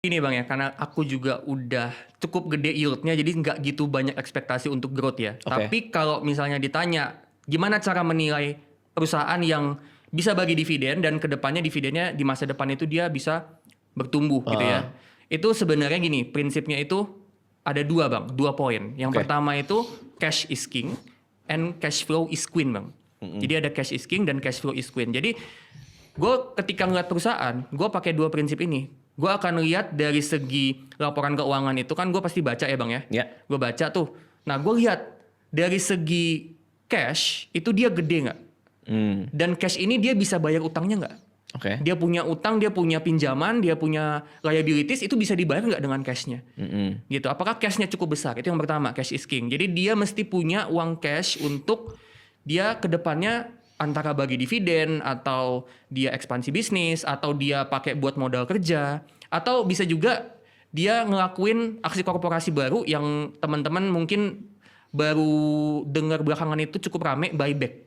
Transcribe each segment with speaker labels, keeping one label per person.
Speaker 1: Ini Bang ya, karena aku juga udah cukup gede yield-nya, jadi nggak gitu banyak ekspektasi untuk growth ya.
Speaker 2: Oke.
Speaker 1: Tapi kalau misalnya ditanya, gimana cara menilai perusahaan yang bisa bagi dividen dan kedepannya dividennya di masa depan itu dia bisa bertumbuh gitu ya. Itu sebenarnya gini, prinsipnya itu ada dua Bang, dua poin. Yang
Speaker 2: Oke.
Speaker 1: pertama itu cash is king and cash flow is queen Bang. Jadi ada cash is king dan cash flow is queen. Jadi gue ketika ngeliat perusahaan, gue pakai dua prinsip ini. Gue akan lihat dari segi laporan keuangan itu kan gue pasti baca ya Bang ya.
Speaker 2: Ya.
Speaker 1: Gue baca tuh. Nah gue lihat dari segi cash itu dia gede nggak? Dan cash ini dia bisa bayar utangnya nggak?
Speaker 2: Oke.
Speaker 1: Dia punya utang, dia punya pinjaman, dia punya liabilities, itu bisa dibayar nggak dengan cashnya? Gitu. Apakah cashnya cukup besar? Itu yang pertama, cash is king. Jadi dia mesti punya uang cash untuk dia kedepannya antara bagi dividen atau dia ekspansi bisnis atau dia pakai buat modal kerja atau bisa juga dia ngelakuin aksi korporasi baru yang teman-teman mungkin baru dengar belakangan itu cukup rame, buyback.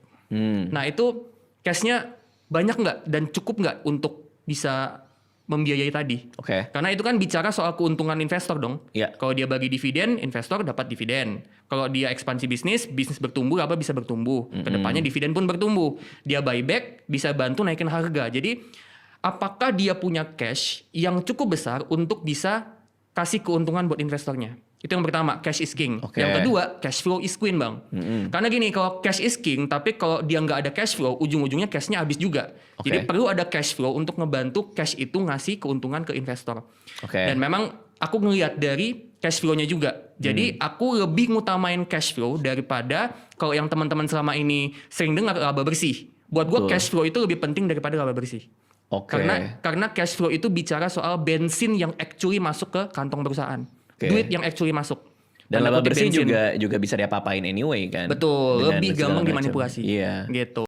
Speaker 1: Nah itu cashnya banyak nggak dan cukup nggak untuk bisa membiayai tadi?
Speaker 2: Oke.
Speaker 1: Karena itu kan bicara soal keuntungan investor dong.
Speaker 2: Iya.
Speaker 1: Kalau dia bagi dividen, investor dapat dividen. Kalau dia ekspansi bisnis, bisnis bertumbuh, apa bisa bertumbuh. Kedepannya dividen pun bertumbuh. Dia buyback, bisa bantu naikin harga. Jadi apakah dia punya cash yang cukup besar untuk bisa kasih keuntungan buat investornya? Itu yang pertama, cash is king.
Speaker 2: Oke.
Speaker 1: Yang kedua, cash flow is queen Bang. Karena gini, kalau cash is king, tapi kalau dia nggak ada cash flow, ujung-ujungnya cashnya habis juga.
Speaker 2: Oke.
Speaker 1: Jadi perlu ada cash flow untuk ngebantu cash itu ngasih keuntungan ke investor.
Speaker 2: Oke.
Speaker 1: Dan memang aku ngelihat dari cash flow-nya juga. Jadi aku lebih ngutamain cash flow daripada kalau yang teman-teman selama ini sering dengar laba bersih. Buat gue
Speaker 2: Betul.
Speaker 1: cash flow itu lebih penting daripada laba bersih.
Speaker 2: Oke.
Speaker 1: Karena cash flow itu bicara soal bensin yang actually masuk ke kantong perusahaan.
Speaker 2: Oke.
Speaker 1: Duit yang actually masuk.
Speaker 2: Dan
Speaker 1: Tanda
Speaker 2: laba
Speaker 1: kutip
Speaker 2: bersih
Speaker 1: bensin.
Speaker 2: juga bisa diapa-apain anyway kan.
Speaker 1: Betul,
Speaker 2: Dengan
Speaker 1: lebih
Speaker 2: segala
Speaker 1: gampang
Speaker 2: macam.
Speaker 1: dimanipulasi.
Speaker 2: Iya.
Speaker 1: Gitu.